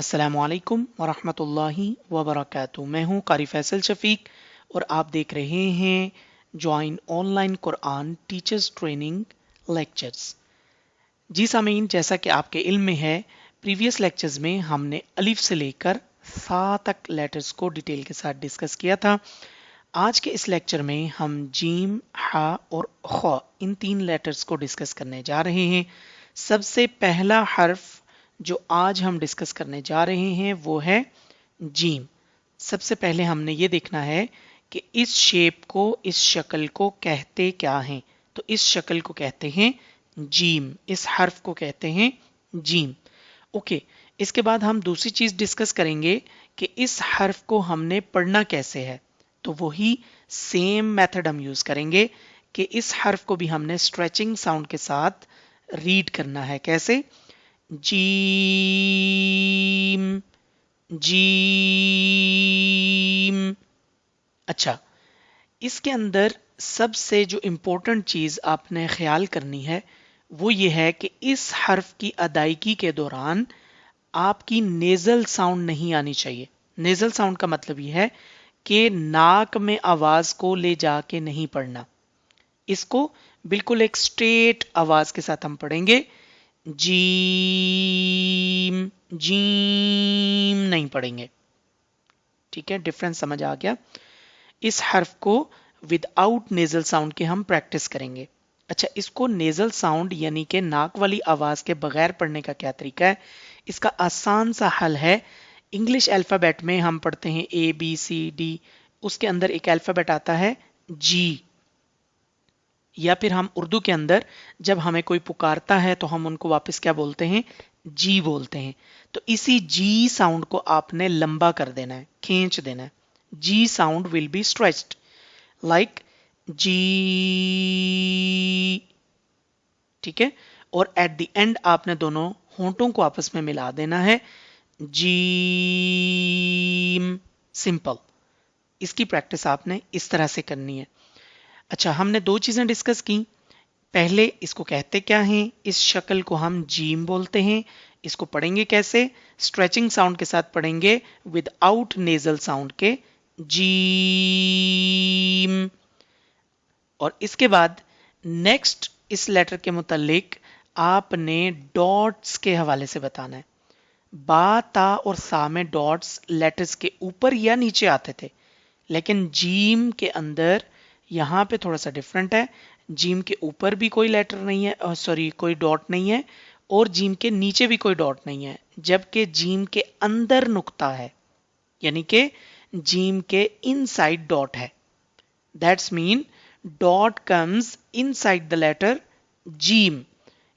अस्सलामुअलैकुम वरहमतुल्लाहि वबरकातुहू। मैं हूँ कारी फैसल शफीक और आप देख रहे हैं join online Quran teachers training lectures. जी सामीन, जैसा कि आपके इल्म में है, प्रीवियस लेक्चर्स में हमने अलिफ से लेकर सा तक लेटर्स को डिटेल के साथ डिस्कस किया था। आज के इस लेक्चर में हम जीम, हा और ख इन तीन लेटर्स को डिस्कस करने जा रहे हैं। सबसे पहला हर्फ जो आज हम डिस्कस करने जा रहे हैं वो है जीम। सबसे पहले हमने ये देखना है कि इस शेप को, इस शक्ल को कहते क्या हैं। तो इस शक्ल को कहते हैं जीम, इस हर्फ को कहते हैं जीम। ओके, इसके बाद हम दूसरी चीज डिस्कस करेंगे कि इस हर्फ को हमने पढ़ना कैसे है। तो वही सेम मेथड हम यूज करेंगे कि इस हर्फ को भी हमने स्ट्रेचिंग साउंड के साथ रीड करना है। कैसे? Gym gym. अच्छा, इसके अंदर सबसे जो इंपॉर्टेंट चीज आपने ख्याल करनी है वो ये है कि इस हर्फ की अदायगी के दौरान आपकी नेजल साउंड नहीं आनी चाहिए। नेजल साउंड का मतलब ये है कि नाक में आवाज को ले जाके नहीं पढ़ना। इसको बिल्कुल एक स्ट्रेट आवाज के साथ हम पढ़ेंगे। जीम जीम नहीं पढ़ेंगे। ठीक है, डिफरेंस समझ आ गया। इस हर्फ को विदाउट नेजल साउंड के हम प्रैक्टिस करेंगे। अच्छा, इसको नेजल साउंड यानी कि नाक वाली आवाज के बगैर पढ़ने का क्या तरीका है? इसका आसान सा हल है। इंग्लिश अल्फाबेट में हम पढ़ते हैं ABCD, उसके अंदर एक अल्फाबेट आता है जी। या फिर हम उर्दू के अंदर जब हमें कोई पुकारता है तो हम उनको वापस क्या बोलते हैं? जी बोलते हैं। तो इसी जी साउंड को आपने लंबा कर देना है, खींच देना है। G sound will be stretched like G. ठीक है, और एट द एंड आपने दोनों होंठों को आपस में मिला देना है। जीम। सिंपल। इसकी प्रैक्टिस आपने इस तरह से करनी है। अच्छा, हमने दो चीजें डिस्कस की। पहले इसको कहते क्या हैं? इस शक्ल को हम जीम बोलते हैं। इसको पढ़ेंगे कैसे? स्ट्रेचिंग साउंड के साथ पढ़ेंगे, विदाउट नेजल साउंड के, जीम। और इसके बाद नेक्स्ट इस लेटर के मुतालिक आपने डॉट्स के हवाले से बताना है। बा, ता और सा में डॉट्स लेटर्स के ऊपर या नीचे आते थे, लेकिन जीम के अंदर यहां पे थोड़ा सा डिफरेंट है। जीम के ऊपर भी कोई लेटर नहीं है, सॉरी कोई डॉट नहीं है, और जीम के नीचे भी कोई डॉट नहीं है, जबकि जीम के अंदर नुक्ता है, यानी कि जीम के इनसाइड डॉट है। That's mean dot comes inside the letter जीम,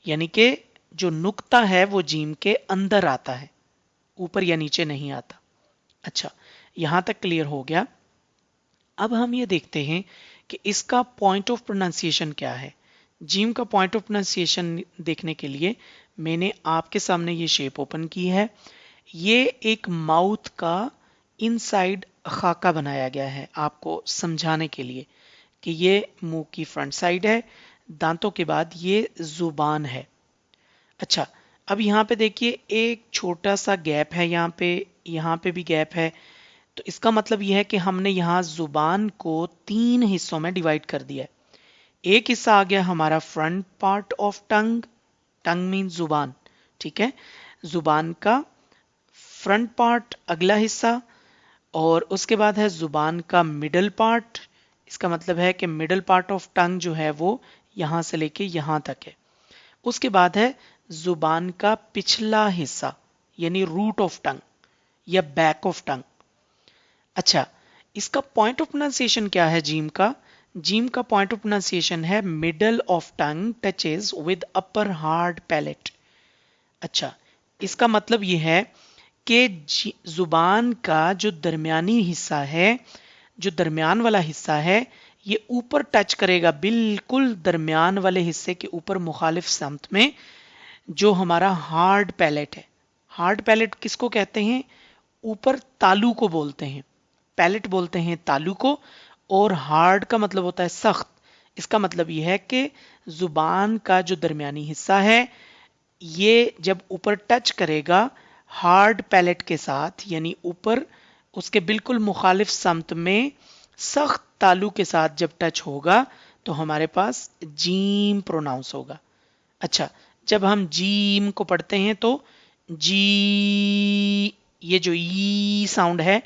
यानी कि जो नुक्ता है वो जीम के अंदर आता है, ऊपर या नीचे नहीं आता। अच्छा, यहां तक क्लियर हो गया। अब हम ये देखते हैं कि इसका पॉइंट ऑफ प्रोनाउंसिएशन क्या है। जीम का पॉइंट ऑफ प्रोनाउंसिएशन देखने के लिए मैंने आपके सामने ये शेप ओपन की है। ये एक माउथ का इनसाइड खाका बनाया गया है आपको समझाने के लिए कि ये मुंह की फ्रंट साइड है, दांतों के बाद ये जुबान है। अच्छा, अब यहाँ पे देखिए एक छोटा सा गैप है, यहाँ पे भी गैप है। तो इसका मतलब यह है कि हमने यहाँ जुबान को 3 हिस्सों में डिवाइड कर दिया है। एक हिस्सा आ गया हमारा front part of tongue, tongue mean जुबान, ठीक है, जुबान का फ्रंट पार्ट अगला हिस्सा, और उसके बाद है जुबान का मिडल पार्ट। इसका मतलब है कि मिडल पार्ट ऑफ टंग जो है वो यहां से लेके यहां तक है। उसके बाद है जुबान का पिछला हिस्सा, यानी रूट ऑफ टंग या बैक ऑफ टंग। अच्छा, इसका पॉइंट ऑफ प्रोनाउंसिएशन क्या है जीम का? जीम का पॉइंट ऑफ प्रोनाउंसिएशन है middle of tongue touches with upper hard palate. अच्छा, इसका मतलब यह है कि जुबान का जो दरमियानी हिस्सा है, जो दरमियान वाला हिस्सा है, ये ऊपर टच करेगा, बिल्कुल दरमियान वाले हिस्से के ऊपर मुखालिफ समत में, जो हमारा हार्ड पैलेट है। हार्ड पैलेट किसको कहते हैं? ऊपर तालू को बोलते हैं, पैलेट बोलते हैं तालू को, और हार्ड का मतलब होता है सख्त। इसका मतलब यह है कि जुबान का जो दरमियानी हिस्सा है ये जब ऊपर टच करेगा हार्ड पैलेट के साथ यानी ऊपर उसके बिल्कुल मुखालिफ समत में सख्त तालु के साथ जब टच होगा तो हमारे पास जीम प्रोनाउंस होगा। अच्छा, जब हम जीम को पढ़ते हैं तो जी, ये जो ई साउंड है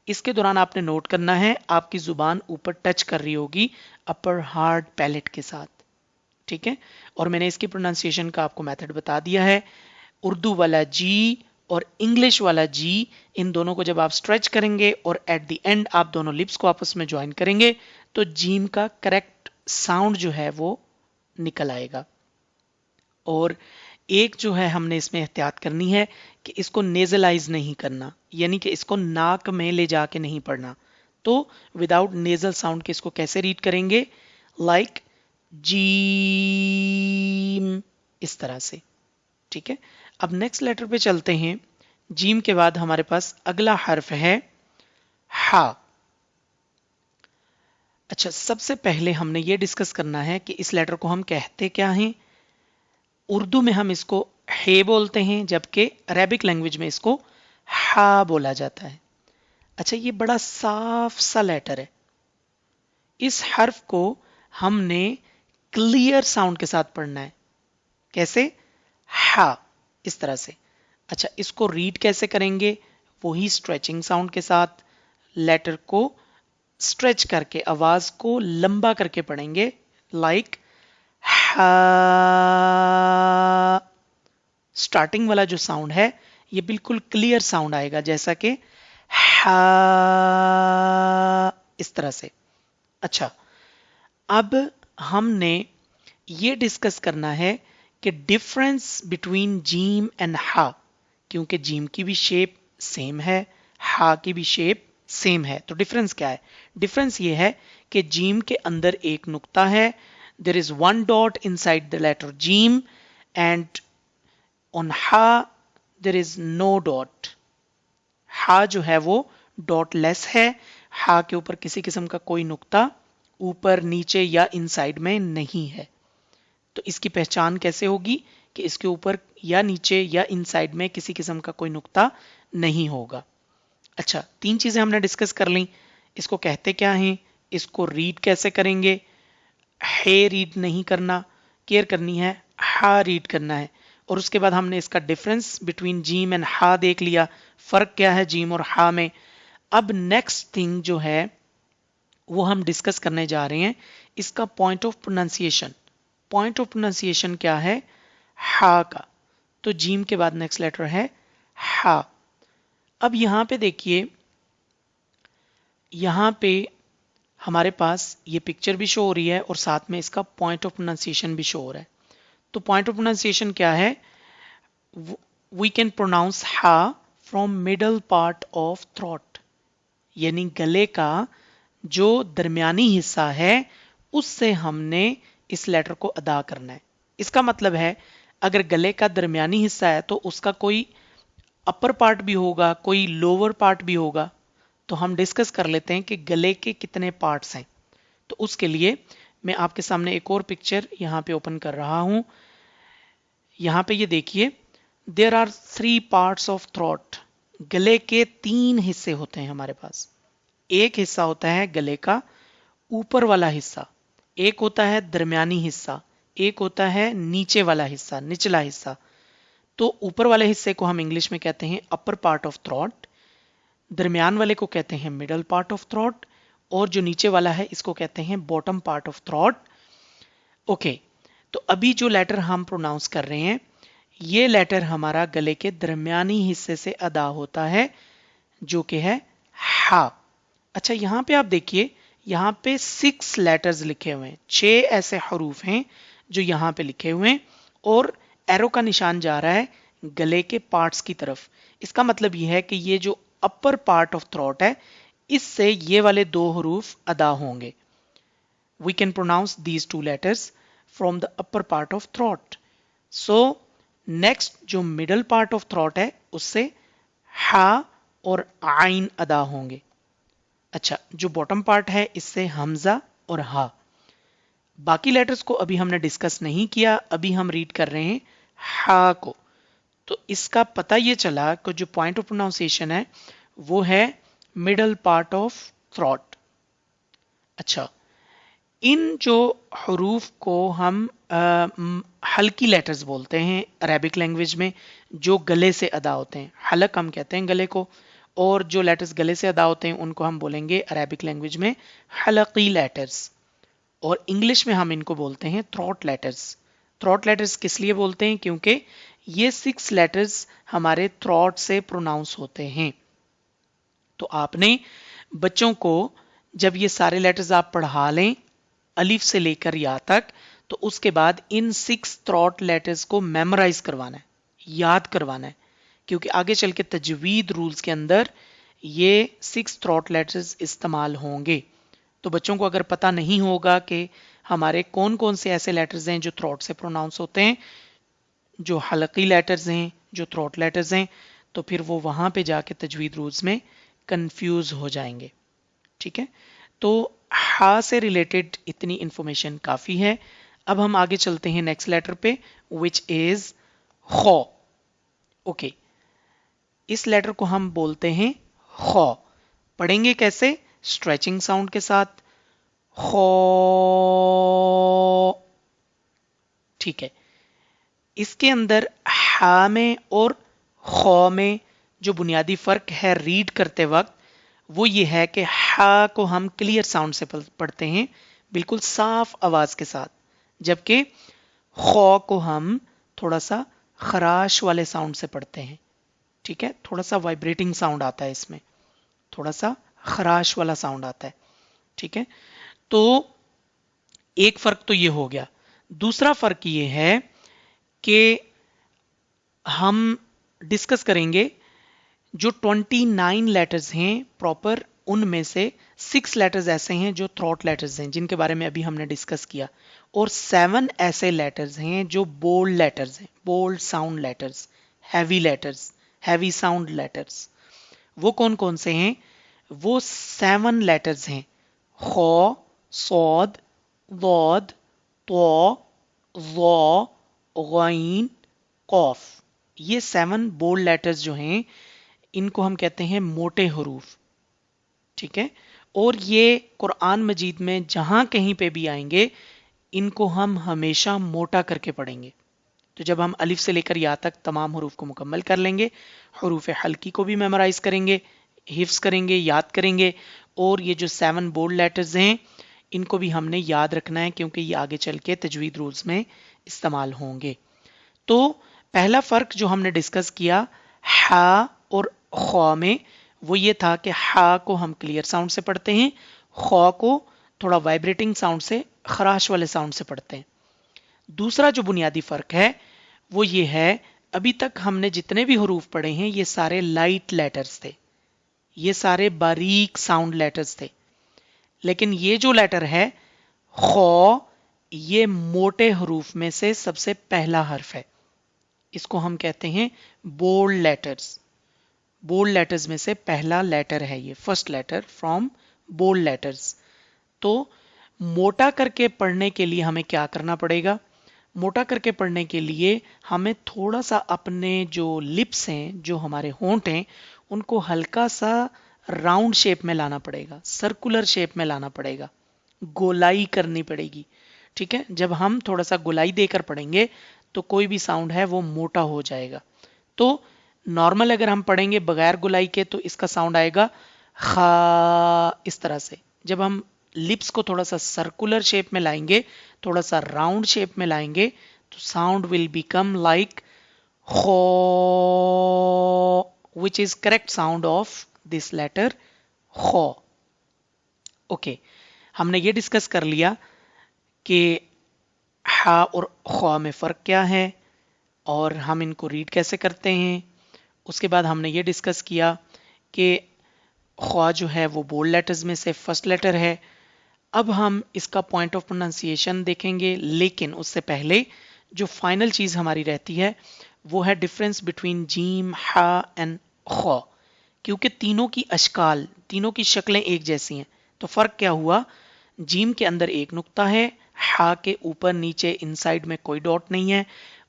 इसके दौरान आपने नोट करना है आपकी जुबान ऊपर टच कर रही होगी अपर हार्ड पैलेट के साथ, ठीक है। और मैंने इसकी प्रोनाउंसिएशन का आपको मेथड बता दिया है। उर्दू वाला जी और इंग्लिश वाला जी, इन दोनों को जब आप स्ट्रेच करेंगे और एट द एंड आप दोनों लिप्स को आपस में ज्वाइन करेंगे तो जीम का करेक्ट साउंड जो है वो निकल आएगा। और एक जो है हमने इसमें एहतियात करनी है कि इसको नेजलाइज नहीं करना, यानी कि इसको नाक में ले जाके नहीं पढ़ना। तो विदाउट नेजल साउंड के इसको कैसे रीड करेंगे, लाइक जीम, इस तरह से, ठीक है। अब नेक्स्ट लेटर पे चलते हैं। जीम के बाद हमारे पास अगला हर्फ है हा। अच्छा, सबसे पहले हमने ये डिस्कस करना है कि इस लेटर को हम कहते क्या हैं। उर्दू में हम इसको हे बोलते हैं, जबकि अरेबिक लैंग्वेज में इसको हा बोला जाता है। अच्छा, ये बड़ा साफ सा लेटर है। इस हर्फ को हमने क्लियर साउंड के साथ पढ़ना है। कैसे? हा, इस तरह से। अच्छा, इसको रीड कैसे करेंगे? वही स्ट्रेचिंग साउंड के साथ लेटर को स्ट्रेच करके आवाज को लंबा करके पढ़ेंगे, लाइक हा। स्टार्टिंग वाला जो साउंड है ये बिल्कुल क्लियर साउंड आएगा, जैसा कि हा, इस तरह से। अच्छा, अब हमने ये डिस्कस करना है कि डिफरेंस बिटवीन जीम एंड हा, क्योंकि जीम की भी शेप सेम है, हा की भी शेप सेम है। तो डिफरेंस क्या है? डिफरेंस ये है कि जीम के अंदर एक नुक्ता है, there is one dot inside the letter जीम, एंड ऑन हा देयर इज नो डॉट। हा जो है वो डॉट लेस है, हा के ऊपर किसी किस्म का कोई नुक्ता ऊपर, नीचे या इनसाइड में नहीं है। तो इसकी पहचान कैसे होगी कि इसके ऊपर या नीचे या इनसाइड में किसी किस्म का कोई नुक्ता नहीं होगा। अच्छा, तीन चीजें हमने डिस्कस कर ली। इसको कहते क्या हैं, इसको रीड कैसे करेंगे, हे रीड नहीं करना, केयर करनी है, हा रीड करना है। और उसके बाद हमने इसका डिफरेंस बिटवीन जीम एंड हा देख लिया, फर्क क्या है जीम और हा में। अब नेक्स्ट थिंग जो है वो हम डिस्कस करने जा रहे हैं, इसका point of pronunciation. Point of pronunciation क्या है? हा का। तो जीम के बाद नेक्स्ट लेटर है हा। अब यहां पे देखिए, यहां पे हमारे पास ये पिक्चर भी शो हो रही है और साथ में इसका पॉइंट ऑफ प्रोनाउंसिएशन भी शो हो रहा है। तो पॉइंट ऑफ प्रोनाउंसिएशन क्या है? वी कैन प्रोनाउंस हा from middle part of throat, यानी गले का जो दरमियानी हिस्सा है उससे हमने इस लेटर को अदा करना है। इसका मतलब है अगर गले का दरमियानी हिस्सा है तो उसका कोई अपर पार्ट भी होगा, कोई लोअर पार्ट भी होगा। तो हम डिस्कस कर लेते हैं कि गले के कितने पार्ट्स हैं। तो उसके लिए मैं आपके सामने एक और पिक्चर यहां पे ओपन कर रहा हूं। यहां पे ये देखिए, there are 3 parts of throat. गले के 3 हिस्से होते हैं हमारे पास। एक हिस्सा होता है गले का ऊपर वाला हिस्सा, एक होता है दरमियानी हिस्सा, एक होता है नीचे वाला हिस्सा, निचला हिस्सा। तो ऊपर वाले हिस्से को हम इंग्लिश में कहते हैं अपर पार्ट ऑफ थ्रोट, दरमियान वाले को कहते हैं मिडल पार्ट ऑफ थ्रोट, और जो नीचे वाला है इसको कहते हैं bottom part of throat. Okay, तो अभी जो लेटर हम प्रोनाउंस कर रहे हैं ये लेटर हमारा गले के दरमियानी हिस्से से अदा होता है, जो कि है हा। अच्छा, यहां पे आप देखिए, यहां पे 6 लेटर्स लिखे हुए हैं, 6 ऐसे हरूफ हैं जो यहां पे लिखे हुए हैं, और एरो का निशान जा रहा है गले के पार्ट्स की तरफ। इसका मतलब यह है कि ये जो अपर पार्ट ऑफ थ्रोट है इससे ये वाले 2 हरूफ अदा होंगे। We can pronounce these 2 letters from the upper part of throat. So next जो मिडल पार्ट ऑफ थ्रोट है उससे हा और आइन अदा होंगे। अच्छा, जो बॉटम पार्ट है इससे हमजा और हा। बाकी लेटर्स को अभी हमने डिस्कस नहीं किया, अभी हम रीड कर रहे हैं हा को। तो इसका पता ये चला कि जो पॉइंट ऑफ प्रोनाउंसिएशन है वो है मिडल पार्ट ऑफ थ्रोट। अच्छा, इन जो हरूफ को हम हल्की लेटर्स बोलते हैं अरेबिक लैंग्वेज में, जो गले से अदा होते हैं, हलक हम कहते हैं गले को, और जो लेटर्स गले से अदा होते हैं उनको हम बोलेंगे अरेबिक लैंग्वेज में हलकी लेटर्स, और इंग्लिश में हम इनको बोलते हैं थ्रोट लेटर्स। थ्रोट लेटर्स किस लिए बोलते हैं? क्योंकि ये 6 लेटर्स हमारे थ्रोट से प्रोनाउंस होते हैं। तो आपने बच्चों को जब ये सारे लेटर्स आप पढ़ा लें अलिफ से लेकर या तक, तो उसके बाद इन 6 थ्रोट लेटर्स को मेमोराइज करवाना है, याद करवाना है, क्योंकि आगे चल के तजवीद रूल्स के अंदर ये 6 थ्रोट लेटर्स इस्तेमाल होंगे। तो बच्चों को अगर पता नहीं होगा कि हमारे कौन कौन से ऐसे लेटर्स हैं जो थ्रोट से प्रोनाउंस होते हैं, जो हलकी लेटर्स हैं, जो थ्रोट लेटर्स हैं, तो फिर वो वहां पे जाके तजवीद रूल्स में कंफ्यूज हो जाएंगे। ठीक है, तो हा से रिलेटेड इतनी इंफॉर्मेशन काफी है। अब हम आगे चलते हैं नेक्स्ट लेटर पे, विच इज खौ। ओके, इस लेटर को हम बोलते हैं खौ। पढ़ेंगे कैसे? स्ट्रेचिंग साउंड के साथ, खौ। ठीक है, इसके अंदर हा में और खौ में जो बुनियादी फर्क है रीड करते वक्त, वो ये है कि हा को हम क्लियर साउंड से पढ़ते हैं, बिल्कुल साफ आवाज के साथ, जबकि खौ को हम थोड़ा सा खराश वाले साउंड से पढ़ते हैं। ठीक है, थोड़ा सा वाइब्रेटिंग साउंड आता है इसमें, थोड़ा सा खराश वाला साउंड आता है। ठीक है, तो एक फर्क तो ये हो गया। दूसरा फर्क ये है कि हम डिस्कस करेंगे जो 29 लेटर्स हैं प्रॉपर, उनमें से 6 लेटर्स ऐसे हैं जो थ्रोट लेटर्स हैं जिनके बारे में अभी हमने डिस्कस किया, और 7 ऐसे लेटर्स हैं जो बोल्ड लेटर्स हैं, bold sound letters, heavy letters, heavy sound letters. वो कौन कौन से हैं? वो 7 लेटर्स हैं, खौ, सौद, दौद, तो, ज़ौ, गैन, कौफ। ये 7 बोल्ड लेटर्स जो हैं इनको हम कहते हैं मोटे हरूफ। ठीक है, और ये कुरान मजीद में जहां कहीं पे भी आएंगे इनको हम हमेशा मोटा करके पढ़ेंगे। तो जब हम अलिफ से लेकर या तक तमाम हरूफ को मुकम्मल कर लेंगे, हरूफ हल्की को भी मेमोराइज करेंगे, हिफ्स करेंगे, याद करेंगे, और ये जो 7 बोल्ड लेटर्स हैं इनको भी हमने याद रखना है क्योंकि ये आगे चल के तजवीद रूल्स में इस्तेमाल होंगे। तो पहला फर्क जो हमने डिस्कस किया हा और खौ में, वो ये था कि हा को हम क्लियर साउंड से पढ़ते हैं, खौ को थोड़ा वाइब्रेटिंग साउंड से, खराश वाले साउंड से पढ़ते हैं। दूसरा जो बुनियादी फर्क है वो ये है, अभी तक हमने जितने भी हरूफ पढ़े हैं ये सारे लाइट लेटर्स थे, ये सारे बारीक साउंड लेटर्स थे, लेकिन ये जो लेटर है खौ, ये मोटे हरूफ में से सबसे पहला हर्फ है। इसको हम कहते हैं बोल्ड लेटर्स। बोल्ड लेटर्स में से पहला लेटर है ये, first letter from bold letters. तो मोटा करके पढ़ने के लिए हमें क्या करना पड़ेगा? मोटा करके पढ़ने के लिए हमें थोड़ा सा अपने जो लिप्स हैं, जो हमारे होंठ हैं, उनको हल्का सा राउंड शेप में लाना पड़ेगा, सर्कुलर शेप में लाना पड़ेगा, गोलाई करनी पड़ेगी। ठीक है, जब हम थोड़ा सा गोलाई देकर पढ़ेंगे तो कोई भी साउंड है वो मोटा हो जाएगा। तो नॉर्मल अगर हम पढ़ेंगे बगैर गोलाई के तो इसका साउंड आएगा खा, इस तरह से। जब हम लिप्स को थोड़ा सा सर्कुलर शेप में लाएंगे, थोड़ा सा राउंड शेप में लाएंगे, तो साउंड विल बिकम लाइक खो, which is correct sound of this letter खो। ओके, हमने ये डिस्कस कर लिया कि हा और खौ में फ़र्क क्या है और हम इनको रीड कैसे करते हैं। उसके बाद हमने ये डिस्कस किया कि खौ जो है वो बोल्ड लेटर्स में से फर्स्ट लेटर है। अब हम इसका पॉइंट ऑफ प्रोनाउंसिएशन देखेंगे, लेकिन उससे पहले जो फाइनल चीज़ हमारी रहती है वो है डिफरेंस बिटवीन जीम, हा एंड खौ। क्योंकि तीनों की अशकाल, तीनों की शक्लें एक जैसी हैं, तो फ़र्क क्या हुआ? जीम के अंदर एक नुक्ता है, हा के ऊपर नीचे इनसाइड में कोई डॉट नहीं है,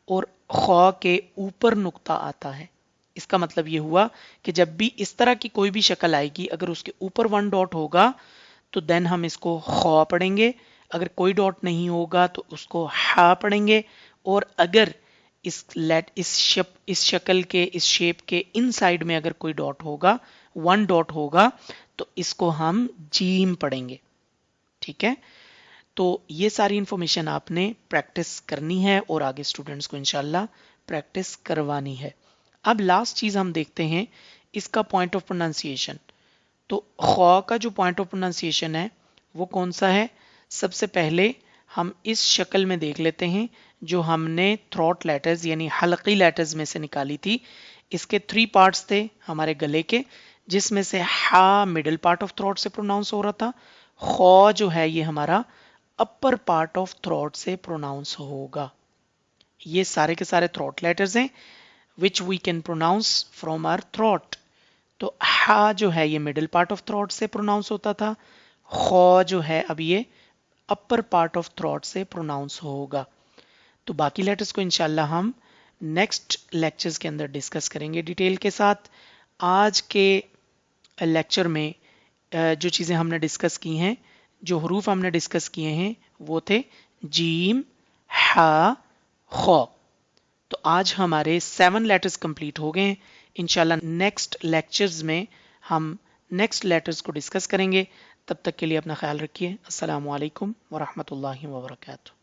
और खौ के ऊपर नुक्ता आता है। इसका मतलब ये हुआ कि जब भी इस तरह की कोई भी शक्ल आएगी, अगर उसके ऊपर 1 डॉट होगा तो देन हम इसको खौ पढ़ेंगे, अगर कोई डॉट नहीं होगा तो उसको हा पढ़ेंगे, और अगर इस शक्ल के, इस शेप के इनसाइड में अगर कोई डॉट होगा, 1 डॉट होगा, तो इसको हम जीम पढ़ेंगे। ठीक है, तो ये सारी इंफॉर्मेशन आपने प्रैक्टिस करनी है और आगे स्टूडेंट्स को इंशाल्लाह प्रैक्टिस करवानी है। अब लास्ट चीज हम देखते हैं इसका पॉइंट ऑफ प्रोनाउंसिएशन। तो खौ का जो पॉइंट ऑफ प्रोनाउंसिएशन है वो कौन सा है? सबसे पहले हम इस शक्ल में देख लेते हैं जो हमने थ्रोट लेटर्स यानी हल्की लेटर्स में से निकाली थी। इसके 3 पार्ट्स थे हमारे गले के, जिसमें से हा मिडिल पार्ट ऑफ थ्रोट से प्रोनाउंस हो रहा था, खौ जो है ये हमारा अपर पार्ट ऑफ थ्रोट से प्रोनाउंस होगा। ये सारे के सारे थ्रोट लेटर्स हैं which we can pronounce from our throat. तो हा जो है ये मिडिल पार्ट ऑफ थ्रोट से प्रोनाउंस होता था, खौ जो है अब ये अपर पार्ट ऑफ थ्रोट से प्रोनाउंस होगा। तो बाकी लेटर्स को इंशाल्लाह हम नेक्स्ट लेक्चर्स के अंदर डिस्कस करेंगे डिटेल के साथ। आज के लेक्चर में जो चीज़ें हमने डिस्कस की हैं, जो हरूफ हमने डिस्कस किए हैं वो थे जीम, हा, खौ। तो आज हमारे 7 लेटर्स कंप्लीट हो गए हैं। इंशाल्लाह नेक्स्ट लेक्चर्स में हम नेक्स्ट लेटर्स को डिस्कस करेंगे। तब तक के लिए अपना ख्याल रखिए। अस्सलामु अलैकुम व रहमतुल्लाहि व बरकातुहू।